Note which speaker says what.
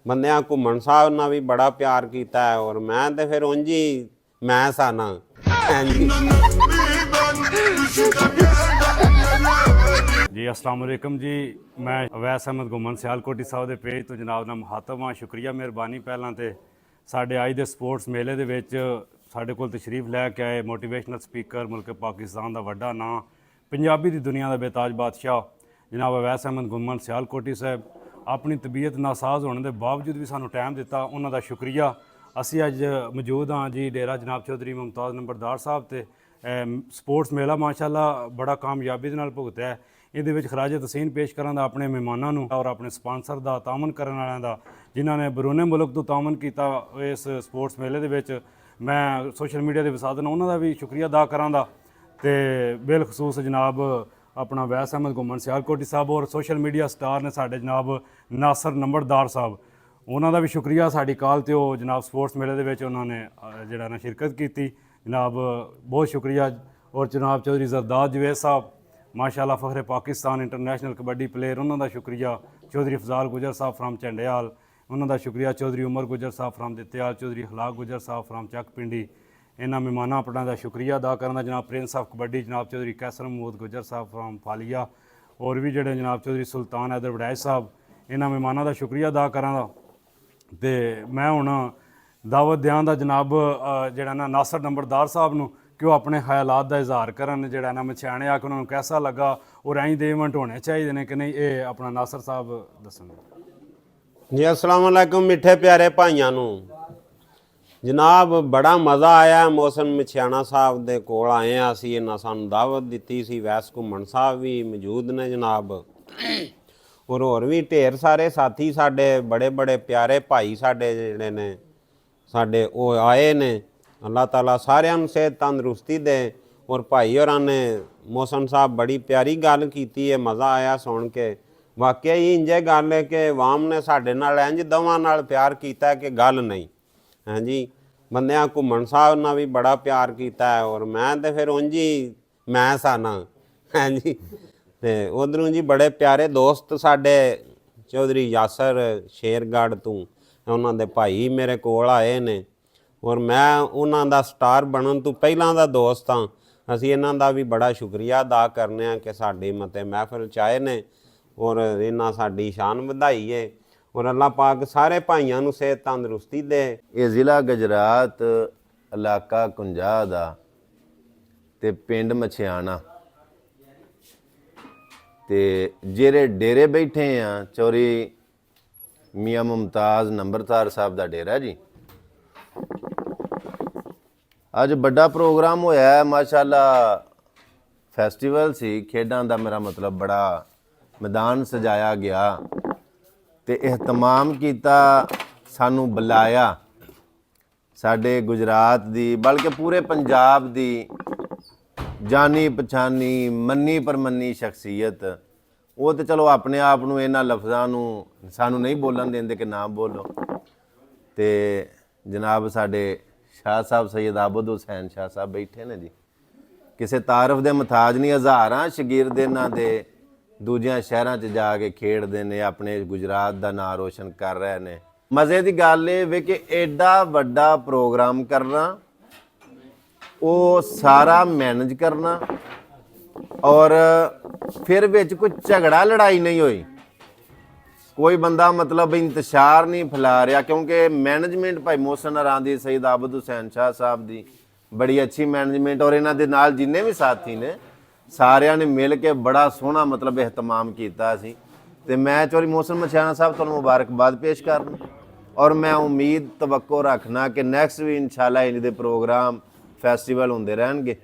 Speaker 1: ਬੰਦਿਆਂ ਘੁੰਮਣ ਸਾਹਿਬ ਨਾਲ ਵੀ ਬੜਾ ਪਿਆਰ ਕੀਤਾ ਹੈ ਔਰ ਮੈਂ ਤੇ ਫਿਰ ਉਂਝ ਹੀ ਮੈਂ ਸਾਨਾ ਹਾਂਜੀ
Speaker 2: जी अस्सलाम वालेकुम जी। मैं अवैस अहमद घुमन सियालकोटी साहब ਦੇ ਪੇਜ ਤੋਂ ਜਨਾਬ ਦਾ ਮੁਖਾਤਬ ਹਾਂ। ਸ਼ੁਕਰੀਆ ਮਿਹਰਬਾਨੀ ਪਹਿਲਾਂ ਤੇ ਸਾਡੇ ਅੱਜ ਦੇ ਸਪੋਰਟਸ ਮੇਲੇ ਦੇ ਵਿੱਚ ਸਾਡੇ ਕੋਲ ਤਸ਼ਰੀਫ ਲੈ ਕੇ ਆਏ ਮੋਟੀਵੇਸ਼ਨਲ ਸਪੀਕਰ ਮੁਲਕ ਪਾਕਿਸਤਾਨ ਦਾ ਵੱਡਾ ਨਾਂ ਪੰਜਾਬੀ ਦੀ ਦੁਨੀਆ ਦਾ ਬੇਤਾਜ ਬਾਦਸ਼ਾਹ ਜਨਾਬ ਅਵੈਸ ਅਹਿਮਦ ਘੁਮਨ ਸਿਆਲਕੋਟੀ ਸਾਹਿਬ ਆਪਣੀ ਤਬੀਅਤ ਨਾਸਾਜ਼ ਹੋਣ ਦੇ ਬਾਵਜੂਦ ਵੀ ਸਾਨੂੰ ਟਾਈਮ ਦਿੱਤਾ, ਉਹਨਾਂ ਦਾ ਸ਼ੁਕਰੀਆ। ਅਸੀਂ ਅੱਜ ਮੌਜੂਦ ਹਾਂ ਜੀ ਡੇਰਾ ਜਨਾਬ ਚੌਧਰੀ ਮੁਮਤਾਜ਼ ਨੰਬਰਦਾਰ ਸਾਹਿਬ ਤੇ ਸਪੋਰਟਸ ਮੇਲਾ ਮਾਸ਼ਾਅੱਲਾ ਬੜਾ ਕਾਮਯਾਬੀ ਦੇ ਨਾਲ ਭੁਗਤਿਆ ਹੈ। ਇਹਦੇ ਵਿੱਚ ਖਰਾਜ ਤਸੀਨ ਪੇਸ਼ ਕਰਨ ਦਾ ਆਪਣੇ ਮਹਿਮਾਨਾਂ ਨੂੰ ਔਰ ਆਪਣੇ ਸਪਾਂਸਰ ਦਾ ਤਾਮਨ ਕਰਨ ਵਾਲਿਆਂ ਦਾ ਜਿਨ੍ਹਾਂ ਨੇ ਬਰੂਨੇ ਮੁਲਕ ਤੋਂ ਤਾਮਨ ਕੀਤਾ ਇਸ ਸਪੋਰਟਸ ਮੇਲੇ ਦੇ ਵਿੱਚ ਮੈਂ ਸੋਸ਼ਲ ਮੀਡੀਆ ਦੇ ਵਸਾਦਤ ਨਾਲ ਉਹਨਾਂ ਦਾ ਵੀ ਸ਼ੁਕਰੀਆ ਅਦਾ ਕਰਾਂਗਾ ਤੇ ਬਿਲਖਸੂਸ ਜਨਾਬ ਆਪਣਾ ਅਵੈਸ ਅਹਿਮਦ ਘੁਮਨ ਸਿਆਲਕੋਟੀ ਸਾਹਿਬ ਔਰ ਸੋਸ਼ਲ ਮੀਡੀਆ ਸਟਾਰ ਨੇ ਸਾਡੇ ਜਨਾਬ ਨਾਸਰ ਨੰਬਰਦਾਰ ਸਾਹਿਬ ਉਹਨਾਂ ਦਾ ਵੀ ਸ਼ੁਕਰੀਆ। ਸਾਡੀ ਕਾਲ ਤੇ ਉਹ ਜਨਾਬ ਸਪੋਰਟਸ ਮੇਲੇ ਦੇ ਵਿੱਚ ਉਹਨਾਂ ਨੇ ਜਿਹੜਾ ਨਾ ਸ਼ਿਰਕਤ ਕੀਤੀ, ਜਨਾਬ ਬਹੁਤ ਸ਼ੁਕਰੀਆ। ਔਰ ਜਨਾਬ ਚੌਧਰੀ ਜ਼ਰਦਾਦ ਜਵੇਦ ਸਾਹਿਬ माशाअल्लाह फ़ख्र पाकिस्तान इंटरनेशनल कबड्डी प्लेयर उन्होंने शुक्रिया। चौधरी अफजाल गुजर साहब फ्राम झंडेयाल उन्होंने शुक्रिया। चौधरी उमर गुजर साहब फ्राम दित्तेयाल, चौधरी अखलाक गुजर साहब फ्राम चक पिंडी इन्होंने मेहमाना अपना का शुक्रिया अदा करना। जनाब प्रिंस ऑफ कबड्डी जनाब चौधरी कैसर महमूद गुजर साहब फ्राम फालिया और भी जोड़े जनाब चौधरी सुल्तान हैदर वड़ैच साहब इन्होंने मेहमाना का शुक्रिया अदा करा। तो मैं हुण दावत दें जनाब जोड़ा ना नासर नंबरदार साहब नूं कि वो अपने ख्यालात का इजहार करन जोड़ा ना मछियाने आके उन्होंने कैसा लगा और ऐं दे इवेंट होने चाहिए ने कि नहीं, ये अपना नासर साहब दसणगे
Speaker 1: जी। अस्सलाम वालेकुम मिठे प्यारे भाइयों नूं जनाब बड़ा मज़ा आया। मौसम मछियाना साहब दे कोल आए हैं असीं, इन्हां सानूं दावत दित्ती सी। वैस घुमन साहब भी मौजूद ने जनाब और होर भी ढेर सारे साथी साडे बड़े बड़े प्यारे भाई साडे जिहड़े ने साडे वो आए ने। अल्लाह ताला सारिਆਂ ਨੂੰ सेहत तंदरुस्ती दे। और भाई होरां ने मौसम साहब बड़ी प्यारी गल कीती है, मज़ा आया सुन के। वाकई ही इंजे गल है कि आवाम ने साडे नाल इंज दवां नाल प्यार कीता है कि गल नहीं है जी। बंदियां घुमन साहब नाल भी बड़ा प्यार कीता है और मैं तो फिर उंज ही मैं साना है जी। ते उधरों जी बड़े प्यारे दोस्त साडे चौधरी यासर शेरगढ़ तो उन्हां दे भाई मेरे कोल आए ने और मैं उन्हां दा स्टार बनन तो पहलां दा दोस्त हाँ। असीं इन्हां दा भी बड़ा शुक्रिया अदा करने कि साडी मते महफिल च आए ने और इन्हां साडी शान वधाई है और अल्लाह पाक सारे भाइयों नूं सेहत तंदरुस्ती दे।
Speaker 3: ये ज़िला गुजरात इलाका कुंजा दा ते पिंड मछियाना ते जेरे डेरे बैठे हैं चौधरी मियाँ मुमताज़ नंबरदार साहब दा डेरा जी। अज बड़ा प्रोग्राम होया है माशाअल्लाह, फैसटीवल सी खेडां दा, मेरा मतलब बड़ा मैदान सजाया गया ते एहतमाम किया, सानू बुलाया साडे गुजरात दी बल्कि पूरे पंजाब दी जानी पछानी मन्नी परमन्नी शख्सियत। वो तो चलो अपने आप नूं इन्हां लफ्ज़ां नूं सानू नहीं बोलन देंदे कि ना बोलो। तो जनाब साडे शाह साहब सैयद आबद हुसैन शाह साहब बैठे ने जी, किसी तारफ दे मुताज नहीं, हज़ारां शगिरद इन्हां दे दूजियां शहरां च जाके खेडदे ने, अपने गुजरात दा नां रोशन कर रहे ने। मज़े की गल ये वे कि एडा वड्डा प्रोग्राम करना, वो सारा मैनेज करना और फिर विच कोई झगड़ा लड़ाई नहीं हुई, कोई बंदा मतलब इंतशार नहीं फैला रहा, क्योंकि मैनेजमेंट भाई मोहसन अरांदी सईद आबद हुसैन शाह साहब दी बड़ी अच्छी मैनेजमेंट और इन्हां दे नाल जिन्ने भी साथी ने सारिਆਂ ने मिल के बड़ा सोहना मतलब एहतमाम किया सी। ते मैं चौधरी मोहसन मछियाना साहब तुहानूं मुबारकबाद पेश करना और मैं उम्मीद तवक्को रखना कि नैक्सट भी इंशाअल्लाह इंज दे प्रोग्राम फैसटीवल होंदे रहणगे।